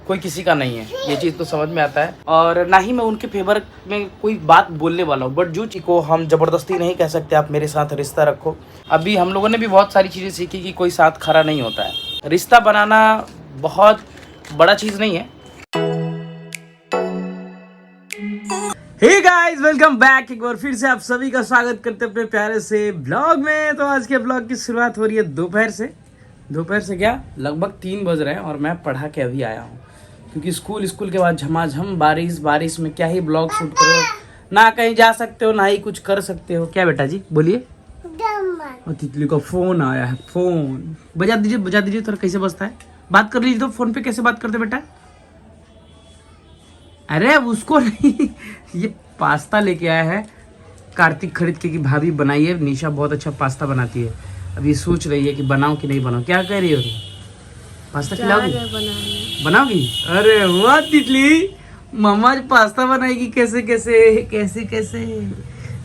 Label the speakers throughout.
Speaker 1: कोई किसी का नहीं है, ये चीज़ तो समझ में आता है। और ना ही मैं उनके फेवर में कोई बात बोलने वाला हूँ, बट जो चीज़ को हम ज़बरदस्ती नहीं कह सकते आप मेरे साथ रिश्ता रखो। अभी हम लोगों ने भी बहुत सारी चीज़ें सीखी कि कोई साथ खड़ा नहीं होता है। रिश्ता बनाना बहुत बड़ा चीज़ नहीं है। Hey guys, welcome back. एक बार फिर से आप सभी का स्वागत करते हैं अपने प्यारे से ब्लॉग में। तो आज के ब्लॉग की शुरुआत हो रही है दोपहर से क्या लगभग 3 बज रहे हैं और मैं पढ़ा के अभी आया हूँ, क्योंकि स्कूल के बाद झमाझम बारिश में क्या ही ब्लॉग शूट करो, ना कहीं जा सकते हो ना ही कुछ कर सकते हो। क्या बेटा जी बोलिए। और तितली का फोन आया है, फोन बजा दीजिए थोड़ा। कैसे बजता है, बात कर लीजिए। तो फोन पे कैसे बात करते बेटा? अरे उसको नहीं, ये पास्ता लेके आया है कार्तिक खरीद के, कि भाभी बनाई है। निशा बहुत अच्छा पास्ता बनाती है। अभी सोच रही है कि बनाऊं कि नहीं बनाऊं। क्या कह रही हो तुम? पास्ता खिलाओगी? बनाओगी? अरे वाह तितली, मम्मा आज पास्ता बनाएगी। कैसे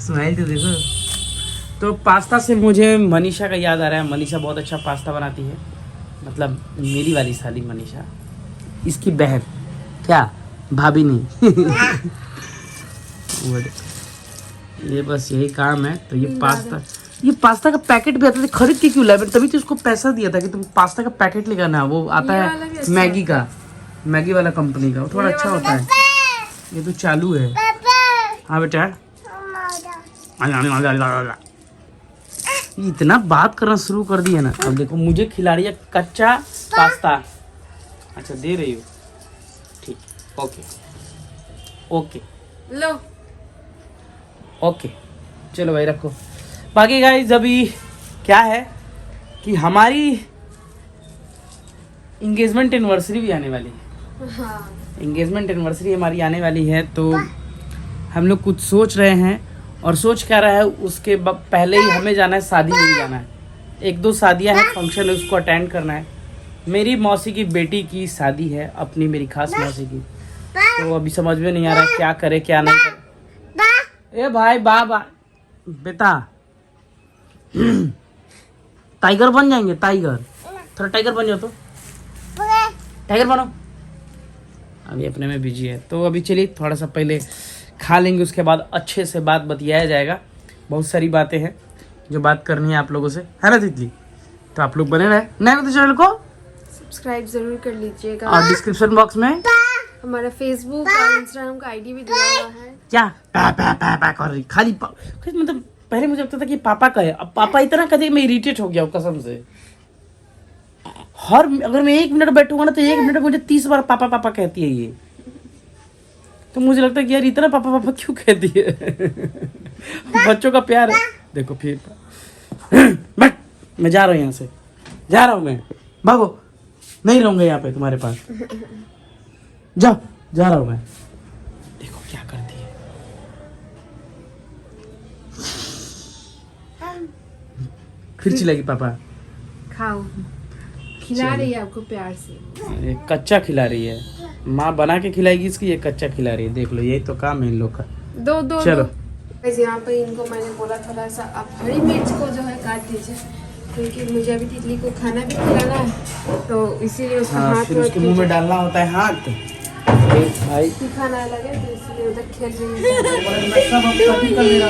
Speaker 1: स्माइल तो देखो। तो पास्ता से मुझे मनीषा का याद आ रहा है। मनीषा बहुत अच्छा पास्ता बनाती है, मतलब मेरी वाली साली मनीषा, इसकी बहन। क्या भाभी नहीं। ये बस यही काम है। तो ये पास्ता का पैकेट भी आता था, खरीद के क्यों लाए? तभी तो उसको पैसा दिया था कि तुम पास्ता का पैकेट लेकर ना। वो आता है मैगी वाला कंपनी का, वो थोड़ा अच्छा होता है। ये तो चालू है। हाँ बेटा, इतना बात करना शुरू कर दिया ना। अब देखो मुझे खिला रही है कच्चा पास्ता। अच्छा दे रही हो, ठीक, ओके
Speaker 2: लो,
Speaker 1: ओके चलो भाई रखो। बाकी गाइस अभी क्या है कि हमारी इंगेजमेंट एनिवर्सरी भी आने वाली है।
Speaker 2: हाँ।
Speaker 1: इंगेजमेंट एनिवर्सरी हमारी आने वाली है, तो हम लोग कुछ सोच रहे हैं। और सोच क्या रहा है, उसके पहले ही हमें जाना है, शादी में भी जाना है। 1-2 शादियां हैं, फंक्शन है, उसको अटेंड करना है। मेरी मौसी की बेटी की शादी है, अपनी मेरी खास मौसी की। तो अभी समझ में नहीं आ रहा क्या करे क्या नहीं करे। ए भाई बाबा बेटा, टाइगर बन जाएंगे, टाइगर। थोड़ा टाइगर बन जाओ तो, टाइगर बनो। अभी अपने में बिजी है, तो अभी चलिए थोड़ा सा पहले खा लेंगे, उसके बाद अच्छे से बात बतियाया जाएगा। बहुत सारी बातें हैं जो बात करनी है आप लोगों से, है ना तितली? तो आप लोग बने रहे नए तो चैनल को
Speaker 2: सब्सक्राइब जरूर कर लीजिएगा।
Speaker 1: और डिस्क्रिप्शन बॉक्स में
Speaker 2: हमारा फेसबुक और इंस्टाग्राम का आईडी भी दिया हुआ है।
Speaker 1: क्या पा कर रही खाली मतलब पहले मुझे लगता था कि पापा का है, अब पापा इतना कहते मैं इरिटेट हो गया हूँ कसम से। अगर मैं 1 मिनट बैठूंगा ना तो 1 मिनट मुझे 30 बार पापा पापा कहती है ये। तो मुझे लगता है कि यार इतना पापा पापा क्यों कहती है? बच्चों का प्यार है। देखो फिर बट मैं जा रहा हूँ, यहाँ से जा रहा हूँ मैं, भागो, नहीं रहूंगा यहाँ पे तुम्हारे पास। जाओ, जा रहा हूँ मैं। देखो क्या करती है, फिर चिल्लाएगी पापा।
Speaker 2: खाओ, खिला रही है आपको प्यार से।
Speaker 1: ये कच्चा खिला रही है, माँ बना के खिलाएगी इसकी, ये कच्चा खिला रही है। देख लो यही तो काम है इन लोग का।
Speaker 2: दो
Speaker 1: चलो
Speaker 2: यहाँ पे इनको मैंने बोला थोड़ा सा आप हरी मिर्च को जो है काट दीजिए, क्योंकि मुझे अभी तितली को खाना भी खिलाना है, तो इसीलिए उसका हाथ
Speaker 1: फिर उसके मुंह में डालना होता है हाथ। भाई
Speaker 2: तीखा ना लगे, तो इसलिए उधर खेल रही है।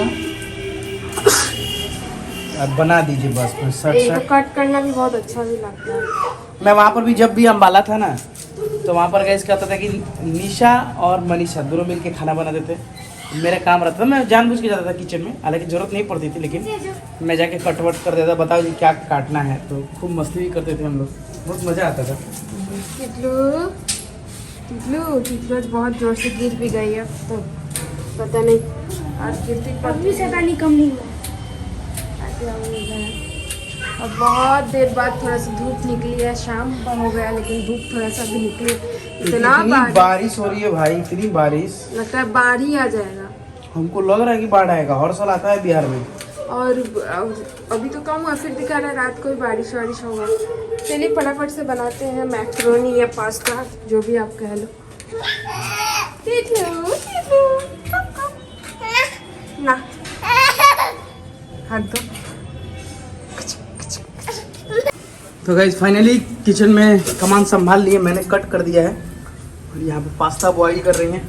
Speaker 1: अब बना दीजिए बस फिर सट।
Speaker 2: कट करना भी बहुत अच्छा भी लगता है।
Speaker 1: मैं वहाँ पर भी जब भी अम्बाला था ना, तो वहाँ पर गैस क्या होता था कि निशा और मनीषा दोनों मिलके खाना बनाते थे। मेरा काम रहता था, मैं जानबूझ के जाता था किचन में, हालांकि जरूरत नहीं पड़ती थी, लेकिन मैं जाके कटवट कर देता, बताओ जी क्या काटना है। तो खूब मस्ती भी करते थे हम लोग, बहुत मज़ा आता था।
Speaker 2: तितलू आज बहुत जोर से गिर भी गई है, तो पता नहीं आज गिरती से पानी कम नहीं हुआ। और बहुत देर बाद थोड़ा सा धूप निकली है, शाम हो गया लेकिन धूप थोड़ा सा भी निकली। इतना
Speaker 1: बारिश हो रही है भाई, इतनी बारिश,
Speaker 2: लगता है बाढ़ ही आ जाएगा।
Speaker 1: हमको लग रहा है कि बाढ़ आएगा, हर साल आता है बिहार में।
Speaker 2: और अभी तो कम हुआ, फिर दिखा रहा है रात को ही बारिश होगा। चलिए फटाफट से बनाते हैं मैक्रोनी या पास्ता, जो भी आप कह लो। ना हाथ दो।
Speaker 1: तो गाइस फाइनली किचन में कमान संभाल लिए, मैंने कट कर दिया है। और यहाँ पे पास्ता बॉईल कर रही हैं।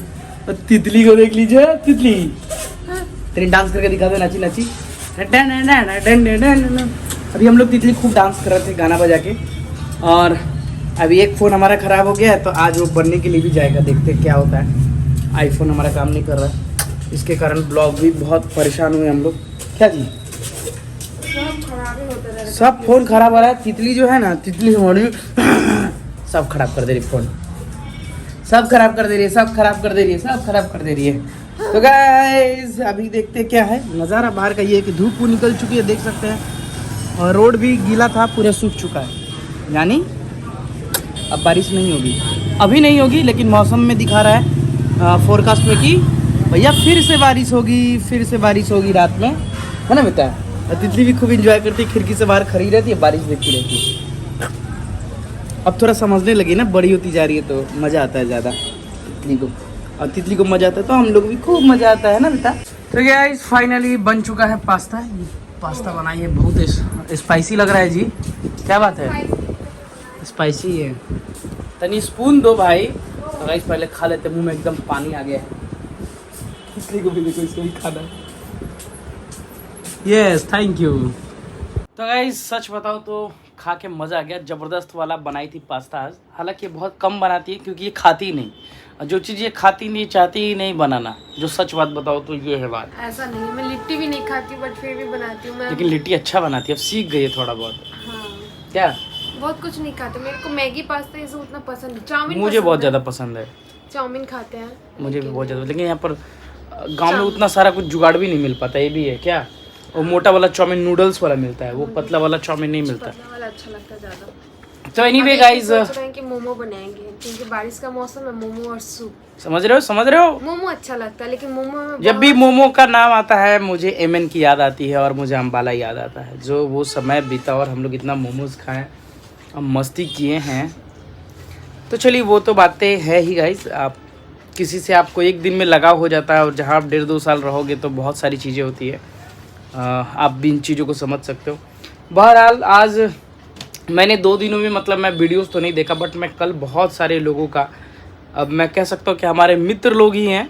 Speaker 1: और तितली को देख लीजिए, तितली तेरी डांस करके दिखा दो, नाची नाची। अभी हम लोग तितली खूब डांस कर रहे थे गाना बजा के। और अभी एक फ़ोन हमारा ख़राब हो गया है, तो आज वो बनने के लिए भी जाएगा, देखते हैं क्या होता है। आईफोन हमारा काम नहीं कर रहा है, इसके कारण ब्लॉग भी बहुत परेशान हुए हम लोग। क्या जी, सब फ़ोन ख़राब हो रहा है। तितली जो है ना, तितली हमारी सब खराब कर दे रही, फ़ोन सब खराब कर दे रही है, सब खराब कर दे रही है, सब खराब कर दे रही है। तो गाइस अभी देखते क्या है नज़ारा बाहर का। ये है कि धूप निकल चुकी है, देख सकते हैं। और रोड भी गीला था, पूरा सूख चुका है, यानी अब बारिश नहीं होगी। अभी नहीं होगी, लेकिन मौसम में दिखा रहा है फोरकास्ट में कि भैया फिर से बारिश होगी, फिर से बारिश होगी रात में, है ना बेटा। और तितली भी खूब इंजॉय करती है, खिड़की से बाहर खड़ी रहती है, बारिश देखती रहती है। अब थोड़ा समझने लगी ना, बड़ी होती जा रही है तो मज़ा आता है ज़्यादा तितली को। और तितली को मज़ा आता है तो हम लोग भी खूब मज़ा आता है ना बेटा। तो गाइस फाइनली बन चुका है पास्ता। ये पास्ता बनाई है, बहुत स्पाइसी लग रहा है जी। क्या बात है, स्पाइसी है। तनी स्पून दो भाई। तो गाइस पहले खा लेते, मुंह में एकदम पानी आ गया है। तितली को भी देखो, इसको भी खाना है। Yes thank you. तो गाइस सच बताओ तो खा के मज़ा आ गया, ज़बरदस्त वाला बनाई थी पास्ता आज। हालांकि बहुत कम बनाती है क्योंकि ये खाती ही नहीं, और जो चीज़ ये खाती नहीं, चाहती ही नहीं बनाना। जो सच बात बताओ तो ये है बात।
Speaker 2: ऐसा नहीं है, मैं लिट्टी भी नहीं खाती बट फिर भी बनाती हूँ मैं।
Speaker 1: लेकिन लिट्टी अच्छा बनाती है, अब सीख गई है थोड़ा बहुत।
Speaker 2: हाँ,
Speaker 1: क्या
Speaker 2: बहुत कुछ नहीं खाते। मेरे को मैगी पास्ता ये सब उतना पसंद नहीं। चाउमीन
Speaker 1: मुझे बहुत ज़्यादा पसंद है,
Speaker 2: चाउमीन खाते हैं
Speaker 1: मुझे भी बहुत ज़्यादा। लेकिन यहाँ पर गांव में उतना सारा कुछ जुगाड़ भी नहीं मिल पाता, ये भी है क्या। वो मोटा वाला चाउमीन नूडल्स वाला मिलता है, वो पतला वाला चाउमीन नहीं मिलता।
Speaker 2: पतला वाला अच्छा लगता है ज़्यादा।
Speaker 1: तो एनीवे गाइस,
Speaker 2: सोच रहे हैं कि मोमो बनाएंगे क्योंकि बारिश का मौसम है। मोमो और सूप,
Speaker 1: समझ रहे हो।
Speaker 2: मोमो अच्छा लगता है, लेकिन मोमो में
Speaker 1: जब भी मोमो का नाम आता है मुझे एमएन की याद आती है और मुझे अम्बाला याद आता है। जो वो समय बीता और हम लोग इतना मोमोज खाएं और मस्ती किए हैं। तो चलिए वो तो बातें है ही गाइस। आप किसी से आपको एक दिन में लगाव हो जाता है, और जहाँ आप 1.5-2 साल रहोगे तो बहुत सारी चीज़ें होती है। आप भी इन चीज़ों को समझ सकते हो। बहरहाल आज मैंने 2 दिनों में, मतलब मैं वीडियोस तो नहीं देखा, बट मैं कल बहुत सारे लोगों का, अब मैं कह सकता हूँ कि हमारे मित्र लोग ही हैं,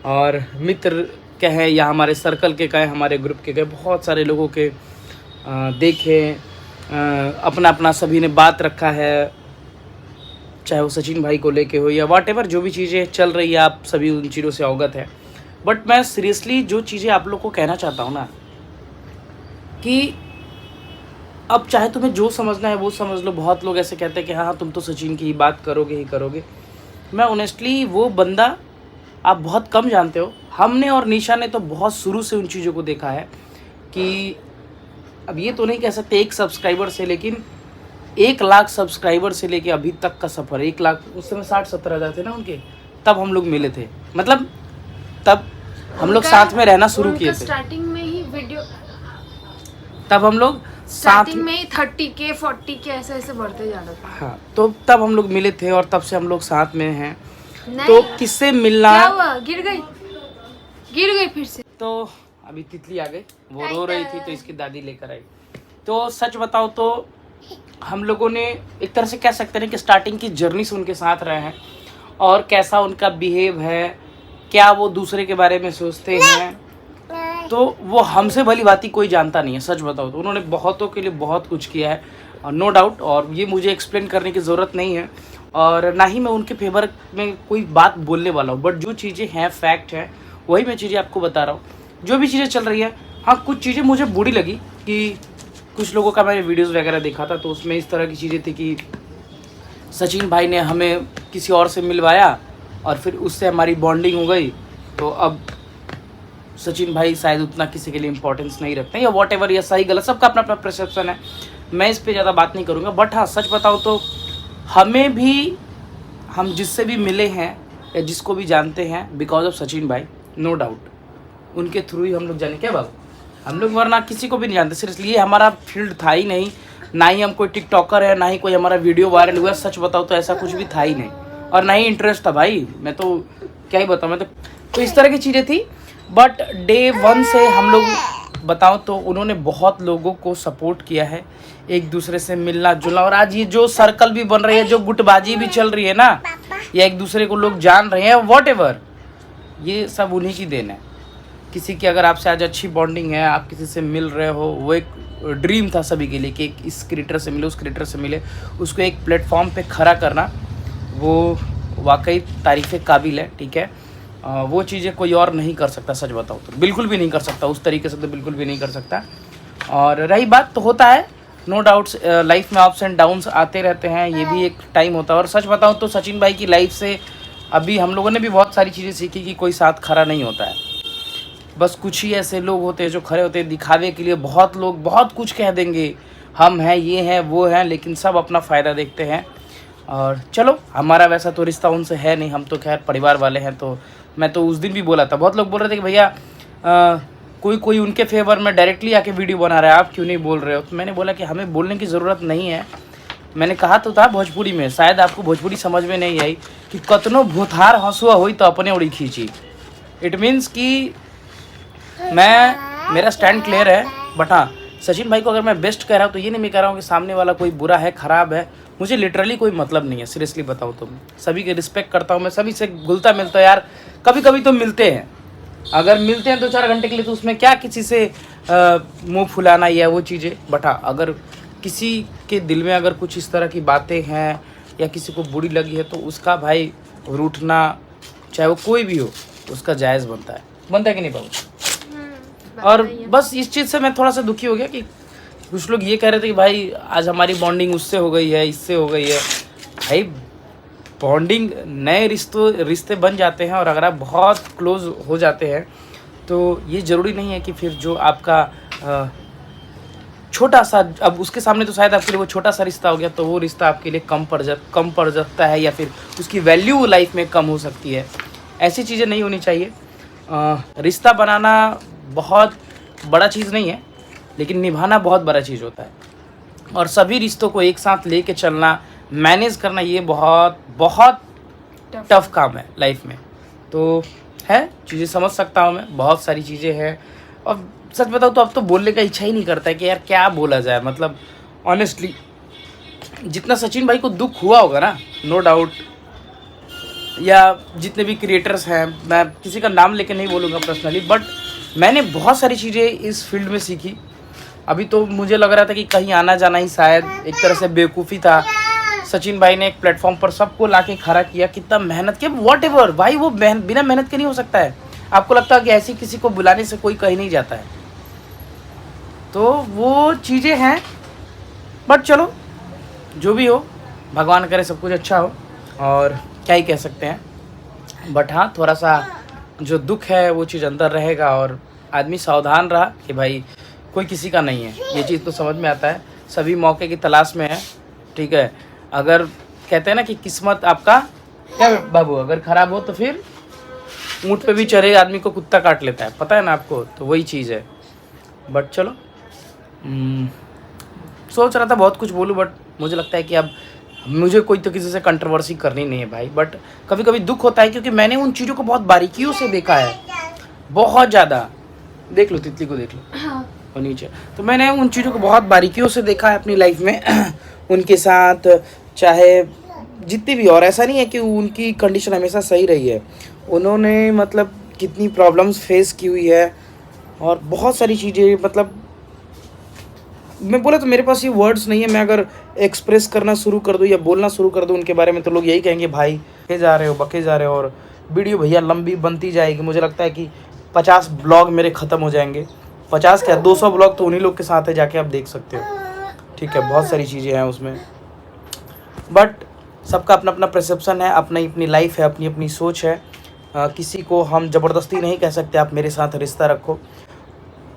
Speaker 1: और मित्र कहें या हमारे सर्कल के कहें, हमारे ग्रुप के कहें, बहुत सारे लोगों के देखे, अपना अपना सभी ने बात रखा है, चाहे वो सचिन भाई को लेके हो या व्हाटएवर जो भी चीज़ें चल रही है, आप सभी उन चीज़ों से अवगत है। बट मैं सीरियसली जो चीज़ें आप लोग को कहना चाहता हूँ ना, कि अब चाहे तुम्हें जो समझना है वो समझ लो। बहुत लोग ऐसे कहते हैं कि हाँ तुम तो सचिन की ही बात करोगे ही करोगे। मैं ऑनेस्टली वो बंदा आप बहुत कम जानते हो। हमने और निशा ने तो बहुत शुरू से उन चीज़ों को देखा है कि अब ये तो नहीं कह सकते 1 सब्सक्राइबर से, लेकिन 1 लाख सब्सक्राइबर से लेके अभी तक का सफ़र। 1 लाख उस समय 60-70 हज़ार थे ना उनके, तब हम लोग मिले थे, मतलब तब हम लोग साथ में रहना शुरू किए थे।
Speaker 2: स्टार्टिंग में ही वीडियो,
Speaker 1: तब हम लोग
Speaker 2: स्टार्टिंग में ही 30K 40K ऐसे ऐसे बढ़ते जा रहा था।
Speaker 1: हाँ, तो तब हम लोग मिले थे और तब से हम लोग साथ में हैं। तो किससे मिलना,
Speaker 2: क्या हुआ, गिर गई फिर से।
Speaker 1: तो अभी तितली आ गई, वो रो रही थी तो इसकी दादी लेकर आई। तो सच बताओ तो हम लोगों ने एक तरह से कह सकते हैं कि स्टार्टिंग की जर्नी से उनके साथ रहे हैं, और कैसा उनका बिहेव है, क्या वो दूसरे के बारे में सोचते हैं, तो वो हमसे भली भांति कोई जानता नहीं है। सच बताओ तो उन्होंने बहुतों के लिए बहुत कुछ किया है, नो डाउट, और ये मुझे एक्सप्लेन करने की ज़रूरत नहीं है, और ना ही मैं उनके फेवर में कोई बात बोलने वाला हूँ। बट जो चीज़ें हैं, फैक्ट है, वही मैं चीज़ें आपको बता रहा हूँ। जो भी चीज़ें चल रही है, हाँ कुछ चीज़ें मुझे बुरी लगी कि कुछ लोगों का मैंने वीडियोज़ वगैरह देखा था, तो उसमें इस तरह की चीज़ें थी कि सचिन भाई ने हमें किसी और से मिलवाया और फिर उससे हमारी बॉन्डिंग हो गई। तो अब सचिन भाई शायद उतना किसी के लिए इंपॉर्टेंस नहीं रखते हैं, या व्हाटएवर, या सही गलत, सबका अपना अपना परसेप्शन है। मैं इस पे ज़्यादा बात नहीं करूँगा। बट हाँ सच बताओ तो हमें भी, हम जिससे भी मिले हैं या जिसको भी जानते हैं, बिकॉज ऑफ सचिन भाई, नो डाउट उनके थ्रू ही हम लोग जाने। क्या बाबू, हम लोग वरना किसी को भी नहीं जानते। सिर्फ इसलिए हमारा फील्ड था ही नहीं, ना ही हम कोई टिकटॉकर है, ना ही कोई हमारा वीडियो वायरल हुआ। सच बताओ तो ऐसा कुछ भी था ही नहीं, और ना ही इंटरेस्ट था भाई। मैं तो क्या ही बताऊँ, मैं तो इस तरह की चीज़ें थी। बट डे 1 से हम लोग बताओ तो उन्होंने बहुत लोगों को सपोर्ट किया है, एक दूसरे से मिलना जुलना, और आज ये जो सर्कल भी बन रही है, जो गुटबाजी भी चल रही है ना, या एक दूसरे को लोग जान रहे हैं, वॉट ये सब उन्हीं की देन है। किसी की अगर आपसे आज अच्छी बॉन्डिंग है, आप किसी से मिल रहे हो, वो एक ड्रीम था सभी के लिए कि एक इस क्रिएटर से मिले, उस क्रिएटर से मिले, उसको एक प्लेटफॉर्म पे खड़ा करना, वो वाकई तारीफ़ काबिल है। ठीक है, वो चीज़ें कोई और नहीं कर सकता, सच बताऊँ तो बिल्कुल भी नहीं कर सकता, उस तरीके से तो बिल्कुल भी नहीं कर सकता। और रही बात, तो होता है नो डाउट्स, लाइफ में अप्स एंड डाउन्स आते रहते हैं, ये भी एक टाइम होता है। और सच बताऊँ तो सचिन भाई की लाइफ से अभी हम लोगों ने भी बहुत सारी चीज़ें सीखी कि कोई साथ खड़ा नहीं होता है। बस कुछ ही ऐसे लोग होते हैं जो खड़े होते हैं दिखावे के लिए। बहुत लोग बहुत कुछ कह देंगे, हम हैं, ये हैं, वो हैं, लेकिन सब अपना फ़ायदा देखते हैं। और चलो, हमारा वैसा तो रिश्ता उनसे है नहीं, हम तो खैर परिवार वाले हैं। तो मैं तो उस दिन भी बोला था, बहुत लोग बोल रहे थे कि भैया कोई उनके फेवर में डायरेक्टली आके वीडियो बना रहा है, आप क्यों नहीं बोल रहे हो? तो मैंने बोला कि हमें बोलने की ज़रूरत नहीं है। मैंने कहा तो था भोजपुरी में, शायद आपको भोजपुरी समझ में नहीं आई, कि कतनो भूथार हंसुआ हुई तो अपने उड़ी खींची। इट मीन्स कि मेरा स्टैंड क्लियर है। बट हाँ, सचिन भाई को अगर मैं बेस्ट कह रहा हूँ तो ये नहीं मैं कह रहा हूँ कि सामने वाला कोई बुरा है, ख़राब है। मुझे लिटरली कोई मतलब नहीं है, सीरियसली बताऊँ तो। सभी के रिस्पेक्ट करता हूँ मैं, सभी से घुलता मिलता है यार। कभी कभी तो मिलते हैं, अगर मिलते हैं 2-4 घंटे के लिए, तो उसमें क्या किसी से मुंह फुलाना या वो चीज़ें। बट हाँ, अगर किसी के दिल में अगर कुछ इस तरह की बातें हैं या किसी को बुरी लगी है, तो उसका भाई रूठना, चाहे वो कोई भी हो, उसका जायज़ बनता है कि नहीं बाबू? और बस इस चीज़ से मैं थोड़ा सा दुखी हो गया कि कुछ लोग ये कह रहे थे कि भाई आज हमारी बॉन्डिंग उससे हो गई है, इससे हो गई है। भाई बॉन्डिंग, नए रिश्ते बन जाते हैं, और अगर आप बहुत क्लोज हो जाते हैं तो ये ज़रूरी नहीं है कि फिर जो आपका छोटा सा, अब उसके सामने तो शायद आपके लिए वो छोटा सा रिश्ता हो गया, तो वो रिश्ता आपके लिए कम पड़ जाता है, या फिर उसकी वैल्यू लाइफ में कम हो सकती है। ऐसी चीज़ें नहीं होनी चाहिए। रिश्ता बनाना बहुत बड़ा चीज़ नहीं है, लेकिन निभाना बहुत बड़ा चीज़ होता है। और सभी रिश्तों को एक साथ लेके चलना, मैनेज करना, ये बहुत बहुत टफ काम है लाइफ में। तो है, चीज़ें समझ सकता हूँ मैं, बहुत सारी चीज़ें हैं। और सच बताऊँ तो अब तो बोलने का इच्छा ही नहीं करता है कि यार क्या बोला जाए। मतलब ऑनेस्टली, जितना सचिन भाई को दुख हुआ होगा ना, नो डाउट, या जितने भी क्रिएटर्स हैं, मैं किसी का नाम लेके नहीं बोलूँगा पर्सनली, बट मैंने बहुत सारी चीज़ें इस फील्ड में सीखी। अभी तो मुझे लग रहा था कि कहीं आना जाना ही शायद एक तरह से बेवकूफ़ी था। सचिन भाई ने एक प्लेटफॉर्म पर सबको लाके खड़ा किया, कितना मेहनत किया, वॉट एवर भाई, वो बिना मेहनत के नहीं हो सकता है। आपको लगता है कि ऐसी किसी को बुलाने से कोई कहीं नहीं जाता है, तो वो चीज़ें हैं। बट चलो, जो भी हो, भगवान करे सब कुछ अच्छा हो, और क्या ही कह सकते हैं। बट हाँ, थोड़ा सा जो दुख है वो चीज़ अंदर रहेगा, और आदमी सावधान रहा कि भाई कोई किसी का नहीं है, ये चीज़ तो समझ में आता है। सभी मौके की तलाश में है, ठीक है। अगर कहते हैं ना कि किस्मत आपका क्या बाबू, अगर ख़राब हो तो फिर ऊँट पे भी चढ़े आदमी को कुत्ता काट लेता है, पता है ना आपको, तो वही चीज़ है। बट चलो, सोच रहा था बहुत कुछ बोलूँ, बट मुझे लगता है कि अब मुझे कोई तो किसी से कंट्रोवर्सी करनी नहीं है भाई। बट कभी कभी दुख होता है, क्योंकि मैंने उन चीज़ों को बहुत बारीकियों से देखा है, बहुत ज़्यादा। देख लो, तितली को देख लो, हाँ, और नीचे। तो मैंने उन चीज़ों को बहुत बारीकियों से देखा है अपनी लाइफ में उनके साथ, चाहे जितनी भी। और ऐसा नहीं है कि उनकी कंडीशन हमेशा सही रही है, उन्होंने मतलब कितनी प्रॉब्लम्स फेस की हुई है, और बहुत सारी चीज़ें। मतलब मैं बोला तो मेरे पास ये वर्ड्स नहीं है, मैं अगर एक्सप्रेस करना शुरू कर दूँ या बोलना शुरू कर दूँ उनके बारे में, तो लोग यही कहेंगे भाई बके जा रहे हो, और वीडियो भैया लंबी बनती जाएगी। मुझे लगता है कि 50 ब्लॉग मेरे ख़त्म हो जाएंगे, 50 क्या 200 ब्लॉग तो उन्हीं लोग के साथ है, जाके आप देख सकते हो, ठीक है। बहुत सारी चीज़ें हैं उसमें, बट सबका अपना अपना परसेप्शन है, अपनी अपनी लाइफ है, अपनी अपनी सोच है। किसी को हम ज़बरदस्ती नहीं कह सकते आप मेरे साथ रिश्ता रखो।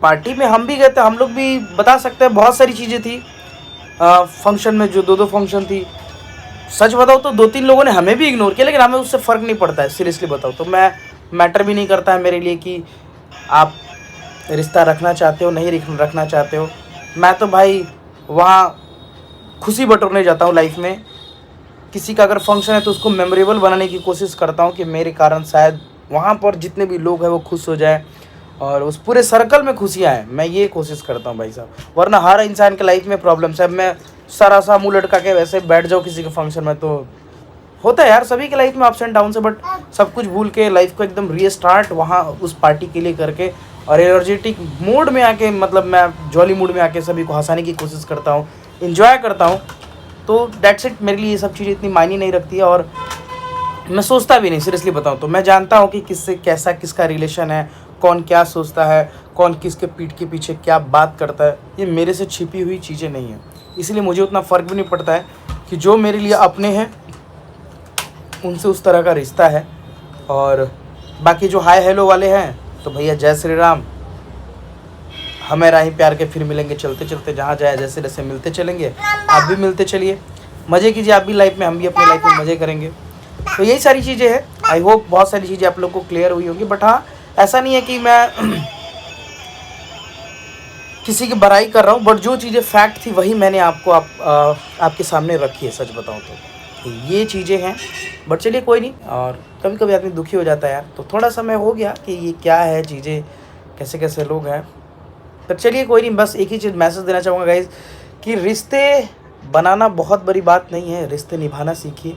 Speaker 1: पार्टी में हम भी गए थे, हम लोग भी बता सकते हैं, बहुत सारी चीज़ें थी फंक्शन में, जो 2 फंक्शन थी। सच बताओ तो 2-3 लोगों ने हमें भी इग्नोर किया, लेकिन हमें उससे फ़र्क नहीं पड़ता है, सीरियसली बताओ तो। मैं मैटर भी नहीं करता है मेरे लिए कि आप रिश्ता रखना चाहते हो नहीं रखना चाहते हो। मैं तो भाई वहाँ खुशी बटोरने जाता हूँ लाइफ में। किसी का अगर फंक्शन है तो उसको मेमोरेबल बनाने की कोशिश करता हूँ कि मेरे कारण शायद वहाँ पर जितने भी लोग हैं वो खुश हो जाए, और उस पूरे सर्कल में खुशियाँ हैं। मैं ये कोशिश करता हूँ भाई साहब, वरना हर इंसान के लाइफ में प्रॉब्लम्स है। मैं सारा सा मुँह लटका के वैसे बैठ जाऊँ किसी के फंक्शन में तो होता है यार सभी की लाइफ में अप्स एंड डाउन से, बट सब कुछ भूल के लाइफ को एकदम रीस्टार्ट वहाँ उस पार्टी के लिए करके और एनर्जेटिक मूड में आके, मतलब मैं जॉली मूड में आके सभी को हंसाने की कोशिश करता हूँ, इंजॉय करता हूँ। तो दैट्स इट, मेरे लिए ये सब चीज़ें इतनी मायने नहीं रखती है और मैं सोचता भी नहीं, सीरियसली बताऊँ तो। मैं जानता हूँ कि किससे कैसा किसका रिलेशन है, कौन क्या सोचता है, कौन किसके पीठ के पीछे क्या बात करता है, ये मेरे से छिपी हुई चीज़ें नहीं हैं। इसलिए मुझे उतना फ़र्क भी नहीं पड़ता है कि जो मेरे लिए अपने हैं उनसे उस तरह का रिश्ता है। और बाकी जो हाय हेलो वाले हैं तो भैया जय श्री राम, हमें राही प्यार के फिर मिलेंगे चलते चलते, जहाँ जाए जैसे जैसे मिलते चलेंगे। आप भी मिलते चलिए, मज़े कीजिए आप भी लाइफ में, हम भी अपनी लाइफ में मज़े करेंगे। तो यही सारी चीज़ें हैं। आई होप बहुत सारी चीज़ें आप लोग को क्लियर हुई होंगी। बट हाँ, ऐसा नहीं है कि मैं किसी की बुराई कर रहा हूँ, बट जो चीज़ें फैक्ट थी वही मैंने आपको आपके सामने रखी है, सच बताऊँ तो ये चीज़ें हैं। बट चलिए कोई नहीं, और कभी कभी आदमी दुखी हो जाता है यार, तो थोड़ा सा मैं हो गया कि ये क्या है चीज़ें, कैसे कैसे लोग हैं। तो चलिए कोई नहीं, बस एक ही चीज़ मैसेज देना चाहूँगा गाइज़ कि रिश्ते बनाना बहुत बड़ी बात नहीं है, रिश्ते निभाना सीखिए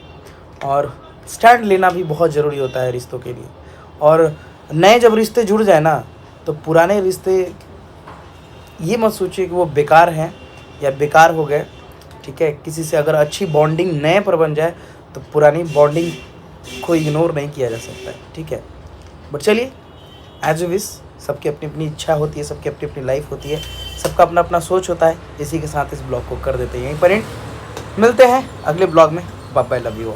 Speaker 1: और स्टैंड लेना भी बहुत ज़रूरी होता है रिश्तों के लिए। और नए जब रिश्ते जुड़ जाए ना, तो पुराने रिश्ते ये मत सोचिए कि वो बेकार हैं या बेकार हो गए, ठीक है। किसी से अगर अच्छी बॉन्डिंग नए पर बन जाए तो पुरानी बॉन्डिंग को इग्नोर नहीं किया जा सकता है, ठीक है। बट चलिए, एज यू विश, सबकी अपनी अपनी इच्छा होती है, सबकी अपनी अपनी लाइफ होती है, सबका अपना अपना सोच होता है। इसी के साथ इस ब्लॉग को कर देते हैं यहीं पर एंड। मिलते हैं अगले ब्लॉग में। Bye bye, love you all.